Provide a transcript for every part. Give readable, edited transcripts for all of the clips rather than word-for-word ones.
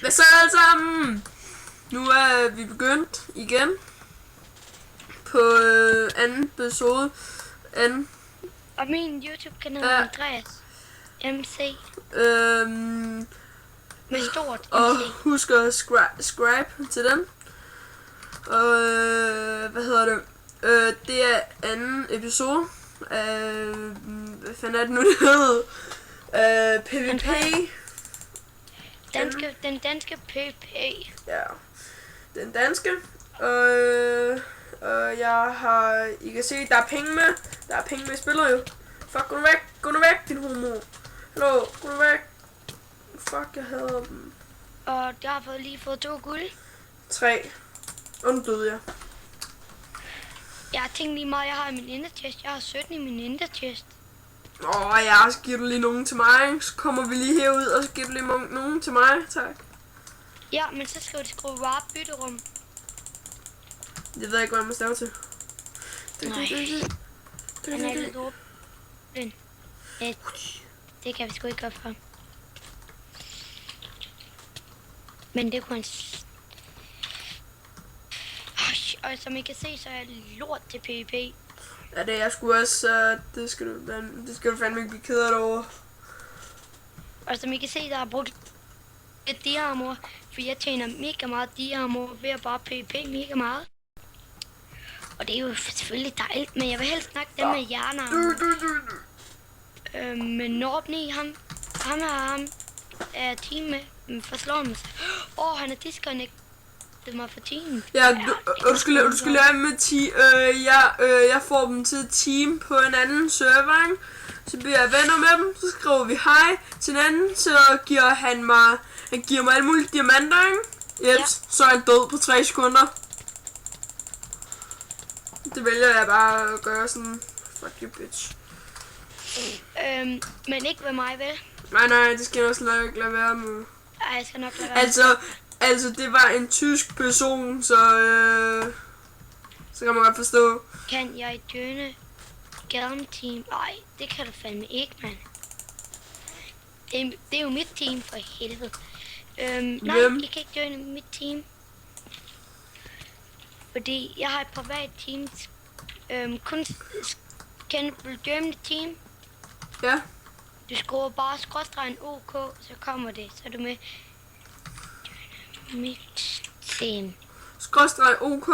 Hvad så alle sammen? Nu er vi begyndt igen på anden episode. Og min YouTube-kanal er Andreas MC med stort MC. Og husk at subscribe til den. Og hvad hedder det? Det er anden episode af, hvad fanden er det nu, det hedder? PvP. Den danske PvP. Ja, den danske. Og jeg har, I kan se, der er penge med. Der er penge med i spillet jo. Fuck, gå nu væk, din homo. Hallo, gå nu væk. Fuck, jeg hader dem. Og jeg har lige fået 2 guld. 3. Og nu døde jeg. Jeg har tænkt lige meget, jeg har i min enderchest. Jeg har 17 i min enderchest. Ja, så giver du lige nogen til mig. Så kommer vi lige herud, og så giver du lige nogen til mig. Tak. Ja, men så skal du skrive warp bytterum. Jeg ved ikke, hvad man staver til. Nej. Den er lidt åben. Det kan vi sgu ikke gøre for. Men det kunne han... Og som I kan se, så er jeg lort til PvP. Ja, det er jeg sgu også. Det skal du fandme ikke blive ked af det over. Og som I kan se, der har brugt et diarmor, for jeg tjener mega meget diarmor ved at bare PvP mega meget. Og det er jo selvfølgelig dejligt, men jeg vil helst snakke dem med hjernearmor. Men Nordny, ham er team med, forslår ham sig. Han er disconnected mig for teamen. Ja, du skal lade med jeg får dem til team på en anden server, ikke? Så bliver jeg venner med dem, så skriver vi hej til en anden, så giver han giver mig alle mulige diamanter, ikke? Yes, ja. Så er han død på 3 sekunder. Det vælger jeg bare at gøre sådan, fuck you bitch. Men ikke ved mig, vel? Nej, det skal jeg også lade være med. Ej, jeg skal nok lade være. Altså, det var en tysk person, så kan man godt forstå. Kan jeg joine Galm Team? Nej, det kan du fandme ikke, mand. Det er jo mit team, for helvede. Nej, I kan ikke joine mit team. Fordi jeg har et privat team. Kun kan du joine mit team? Ja. Du skriver bare skråstregen OK, så kommer det. Så er du med. Mit team. Skråstreg OK.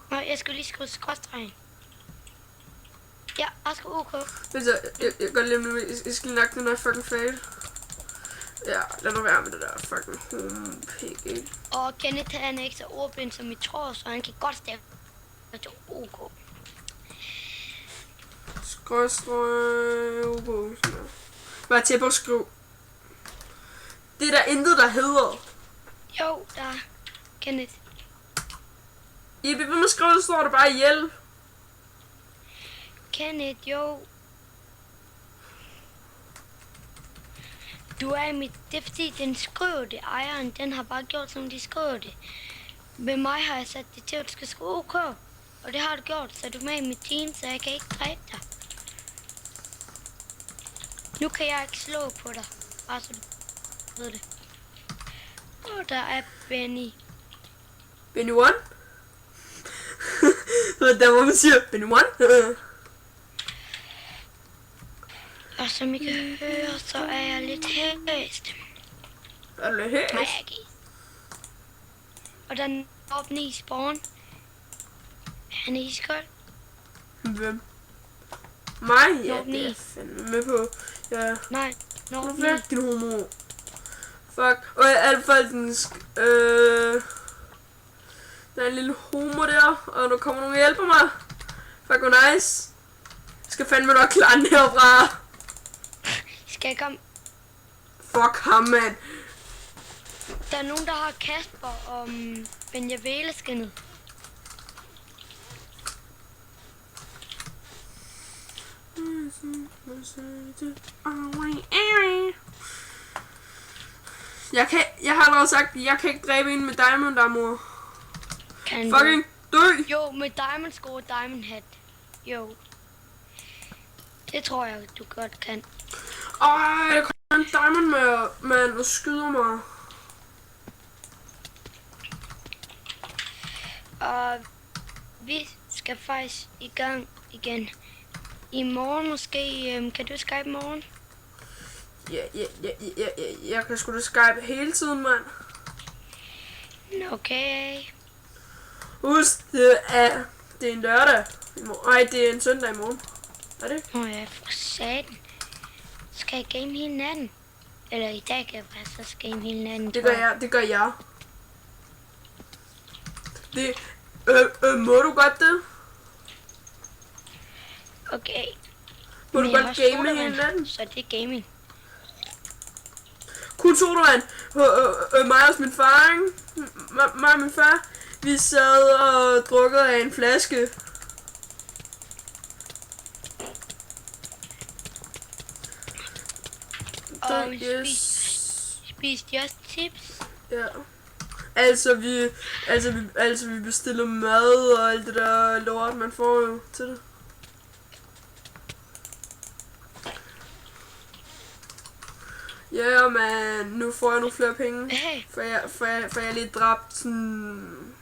Nå, jeg skulle lige skrive skråstregen. Ja, jeg skal OK. Jeg går lige med, jeg skal lige lagt den der fucking fade. Ja, lad nu være med det der fucking homepig, ikke? Og Kenneth, han er ikke så ordblind som I tror, så han kan godt stave til OK. Skråstreg OK. Bare til at skrive. Det er der intet, der hedder. Jo, der Kenneth. I bliver ved med at skrive, så står der bare hjælp. Kenneth, jo. Du er i mit... Det er fordi, den skriver det. Ejeren, den har bare gjort, som de skriver det. Med mig har jeg sat det til, at du skal skrive OK. Og det har du gjort, så er du med i mit team, så jeg kan ikke dræbe dig. Nu kan jeg ikke slå på dig. Bare så du ved det. Og der er Benny. Benny One? Der hvor man siger, Benny One? Og som I kan høre, så er jeg lidt hæst. Er du lidt hæst? Maggie. Og den oppe i spawn. Han er iskold. Hvem? Mig? Ja, Nordny. det er fandme med på. Ja. Nej, Nordny. Væk, din homo. Fuck. Og alt folkens, der er en lille homo der, og nu kommer nogen og hjælper mig. Fuck, hvor nice. Jeg skal fandme nok klare den herfra. Skal jeg komme? Fuck ham, mand. Der er nogen, der har Kasper og Benjavele-skinnet. Jeg har allerede sagt, at jeg kan ikke dræbe en med Diamond Armor. Kan Fucking dø! Jo, med Diamond Sko og Diamond Hat. Jo. Det tror jeg, du godt kan. Der kommer en Diamond med, man, og skyder mig. Og vi skal faktisk i gang igen. I morgen måske. Kan du Skype i morgen? Jeg kan sgu da Skype hele tiden, mand. Okay. Husk, det er en lørdag. Nej, det er en søndag i morgen. Er det ikke? Nå ja, for satan. Skal jeg game hele natten? Eller i dag kan jeg faktisk game hele natten. Det gør jeg. Det, må du godt det? Okay. Må du Men jeg godt har game hele sodavand, natten? Så det er gaming. Kun sodavand. Mig og min far, ikke? Mig og min far, vi sad og drukkede af en flaske. Og spiste de også chips? Ja. Altså vi bestiller mad og alt det der lort, man får jo til det. Ja, men nu får jeg nogle flere penge. Hey. For jeg lige dræbt sådan...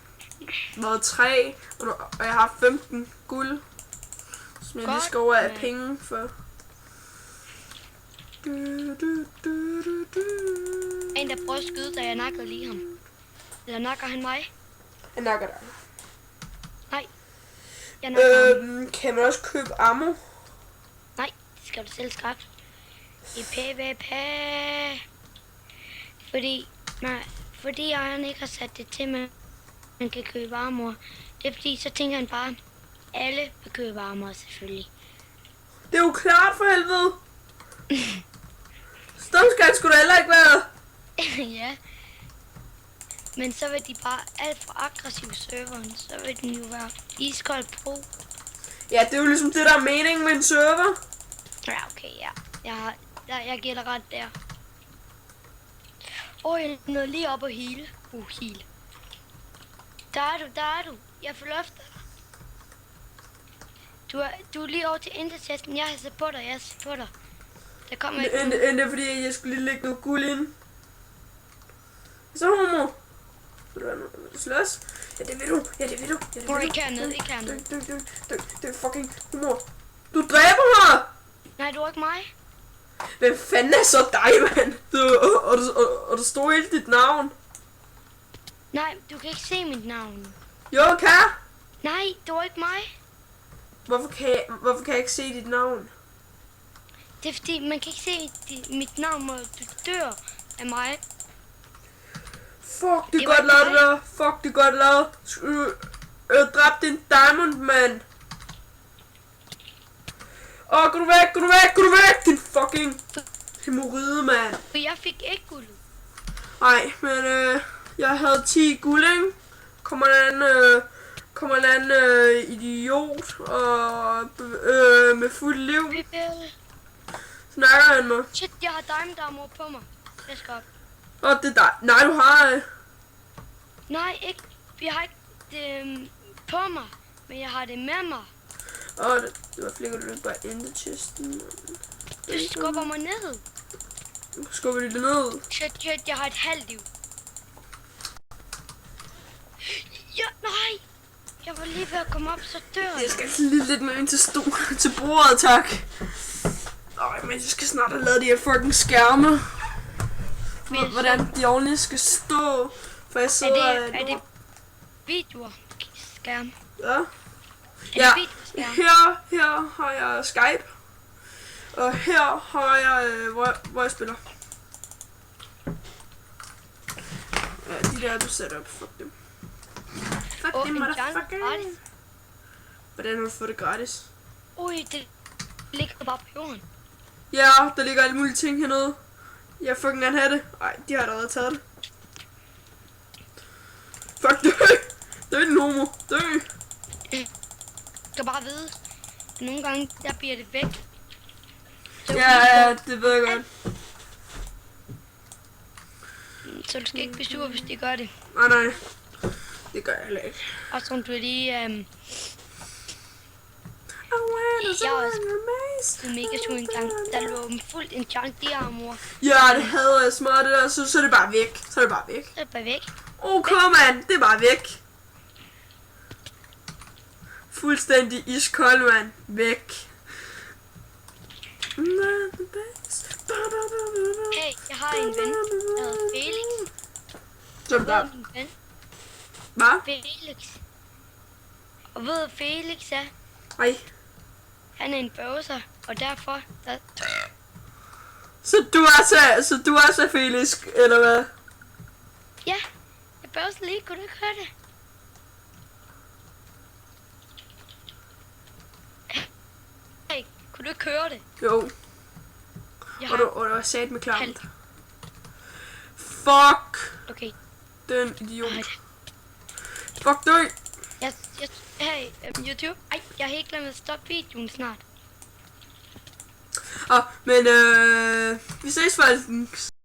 Noget 3, og jeg har 15 guld. Som jeg lige skal over af penge for. En der prøver at skyde, da jeg nakkede lige ham. Eller nakker han mig? Jeg nakker dig. Nej. Jeg nakker ham. Kan man også købe ammo? Nej, det skal du selv skaffe. I PvP. Fordi han ikke har sat det til, man kan købe armor. Det er fordi, så tænker han bare, alle vil købe armor selvfølgelig. Det er jo klart for helvede. Stum skal han sgu da heller ikke være. Ja. Men så vil de bare alt for aggressiv serveren, så vil den jo være iskold pro. Ja, det er jo ligesom det, der er meningen med en server. Ja, okay, ja. Jeg giver dig ret der. Jeg nåede lige op og heal. Heal. Der er du. Jeg får løftet dig. Du er lige over til intertesten. Jeg har set på dig, Der kommer ikke Det er fordi, jeg skulle lige lægge noget guld ind. Så homo. Vil du have noget slås? Ja, det vil du. Ikke hernede. Det er fucking humor. Du dræber mig! Nej, du er ikke mig. Hvem fanden er så dig, mand? Og der står helt dit navn. Nej, du kan ikke se mit navn. Jo, kan? Nej, du er ikke mig. Hvorfor kan jeg ikke se dit navn? Det er fordi, man kan ikke se mit navn, og du dør af mig. Fuck, det er godt lavet der. Fuck, det er godt lavet. Dræb din diamond, mand. Gå du væk, din fucking hemorrhide, mand. For jeg fik ikke guld. Nej, men jeg havde 10 guld, ikke? Kommer en anden idiot og med fuld liv. Snakker han mig. Shit, jeg har diamond armor på mig. Jeg skal op. Det er dig. Nej, du har... Nej, ikke. Jeg har ikke det på mig, men jeg har det med mig. Hvorfor ligger du ikke bare ind i chesten? Du skubber mig ned. Skubber du det ned? Shit, jeg har et halvt liv. Ja, nej. Jeg var lige ved at komme op, så dør jeg. Jeg skal lige lidt mere ind til bordet, tak. Men jeg skal snart have lavet de her fucking skærme. Hvordan de ordentligt skal stå. For jeg sidder... Er det videoer? Skærm. Ja. Ja, her har jeg Skype. Og her har jeg, hvor jeg spiller. Ja, de der du sætter op, fuck dem. Fuck dem, motherfucker. Hvordan har du fået det gratis? Det ligger bare på jorden. Ja, der ligger alle mulige ting hernede. Jeg fucking gerne have det. Ej, de har allerede taget det. Fuck, dø din homo, dø. Jeg skal bare vide, at nogle gange, der bliver det væk. Ja, det ved jeg godt. Så du skal ikke blive sur, hvis de gør det. Nej. Det gør jeg heller ikke. Og så du lige... Jeg var også mega sur en gang. Der lå fuldt en chunk diarmor. Ja, det havde jeg smart det der, så er det bare væk. Så er det bare væk. Så er det bare væk. Okay, mand, det er bare væk. Fuldstændig iskold, mand. Væk. Hey, jeg har en ven, der hedder Felix. Som der. Min ven, Hvad? Felix. Og ved Felix er, Ej. han er en bøvser, og derfor, der, Så du også er Felix, eller hvad? ja, jeg bøvser lige, kunne du ikke høre det? Hey, kunne du ikke høre det? Jo. Jeg Og har, du var sat med klamt. Halvt. Fuck. okay, Den idiot. Ej. Fuck dø. hey, YouTube, ej, jeg har helt glemt at stoppe videoen snart. Men vi ses faktisk.